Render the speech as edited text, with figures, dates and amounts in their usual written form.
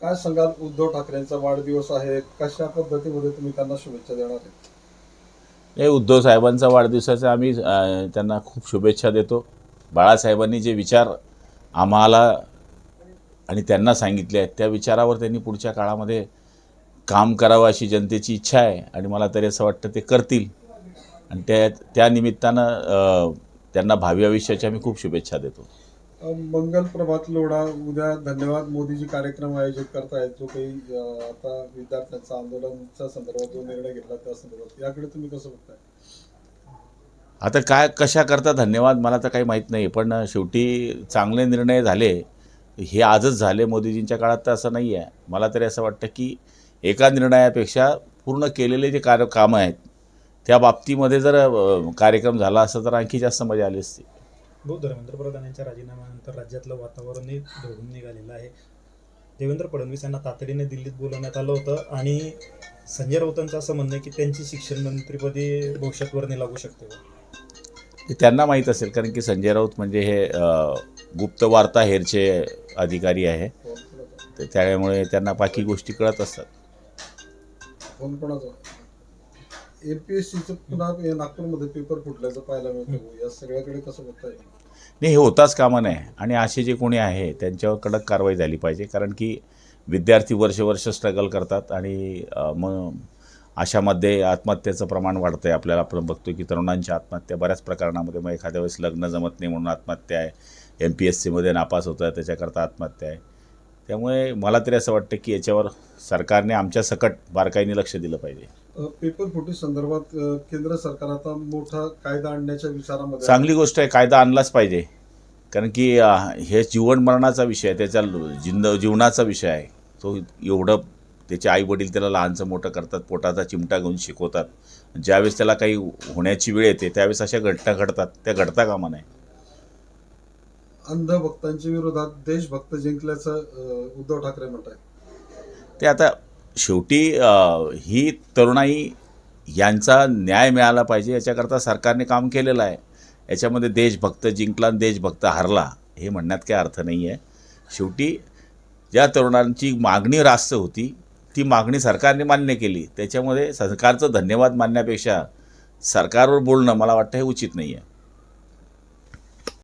काय सांगाल, उद्धव ठाकरेंचा वाढदिवस आहे, कशा पद्धतीमध्ये तुम्ही त्यांना शुभेच्छा देणार आहे? हे उद्धव साहेबांचा वाढदिवसाचा आम्ही त्यांना खूप शुभेच्छा देतो. बाळासाहेबांनी जे विचार आम्हाला आणि त्यांना सांगितले आहेत त्या विचारावर त्यांनी पुढच्या काळामध्ये काम करावं अशी जनतेची इच्छा आहे आणि मला तरी असं वाटतं ते करतील आणि त्या निमित्तानं त्यांना भावी आयुष्याच्या मी खूप शुभेच्छा देतो. मंगल प्रभात लोढा उद्या धन्यवाद मोदीजी कार्यक्रम आयोजित करतायत, जो काही आता विद्यार्थ्यांचा आंदोलनाच्या संदर्भात जो निर्णय घेतला त्या संदर्भात, याकडे तुम्ही कसं बघताय? आता काय कशा करता धन्यवाद मला तर काही माहीत नाही, पण शेवटी चांगले निर्णय झाले हे आजच झाले. मोदीजींच्या काळात तर असं नाही आहे. मला तरी असं वाटतं की एका निर्णयापेक्षा पूर्ण केलेले जे कामं आहेत त्या बाबतीमध्ये जर कार्यक्रम झाला असता तर आणखी जास्त मजा आली असती. धर्मेंद्र प्रधान यांच्या राजीनाम्यानंतर राज्यातलं वातावरणही ढवळून निघालेलं आहे. देवेंद्र फडणवीस यांना तातडीने दिल्लीत बोलवण्यात आलं होतं आणि संजय राऊतांचं असं म्हणणं आहे की त्यांची शिक्षण मंत्रीपदी भविष्यात वर्णी लागू शकते. ते त्यांना माहीत असेल, कारण की संजय राऊत म्हणजे हे गुप्त वार्ता हेरचे अधिकारी आहे, तर त्यामुळे त्यांना बाकी गोष्टी कळत असतात. कोण कोणाचं एमपीएससीचं पुन्हा नागपूरमध्ये पेपर फुटल्याचं पाहायला मिळतं, या सगळ्याकडे कसं बघताय? नाही, हे होताच कामा नये आणि असे जे कोणी आहे त्यांच्यावर कडक कारवाई झाली पाहिजे, कारण की विद्यार्थी वर्ष स्ट्रगल करतात आणि मग अशामध्ये आत्महत्येचं प्रमाण वाढतं आहे. आपल्याला आपण बघतो की तरुणांच्या आत्महत्या बऱ्याच प्रकरणामध्ये, मग एखाद्या वेळेस लग्न जमत नाही म्हणून आत्महत्या आहे, MPSCमध्ये नापास होतं आहे त्याच्याकरता आत्महत्या आहे. त्यामुळे मला तरी असं वाटतं की याच्यावर सरकारने आमच्या सकट बारकाईने लक्ष दिलं पाहिजे. पेपर फुटी संदर्भात केंद्र सरकार आता मोठा कायदा आणण्याच्या विचारामध्ये चांगली गोष्ट आहे, कायदा आणलाच पाहिजे, कारण की हे जीवन मरणाचा विषय आहे, त्याच्या जीवनाचा विषय आहे. तो एवढं त्याचे आईवडील त्याला लहानचं मोठं करतात, पोटाचा चिमटा घेऊन शिकवतात. ज्यावेळेस त्याला काही होण्याची वेळ येते त्यावेळेस अशा घटना घडतात, त्या घडता कामा नये. अंधभक्तांच्या विरोधात देशभक्त जिंकल्याचं उद्धव ठाकरे म्हणत आहेत. ते आता शेवटी ही तरुणाई यांचा न्याय मिळाला पाहिजे याच्याकरता सरकारने काम केलेलं आहे. याच्यामध्ये देशभक्त जिंकला आणि देशभक्त हारला हे म्हणण्यात काही अर्थ नाही आहे. शेवटी ज्या तरुणांची मागणी रास्त होती ती मागणी सरकारने मान्य केली, त्याच्यामध्ये सरकारचं धन्यवाद मानण्यापेक्षा सरकारवर बोलणं मला वाटतं हे उचित नाही आहे.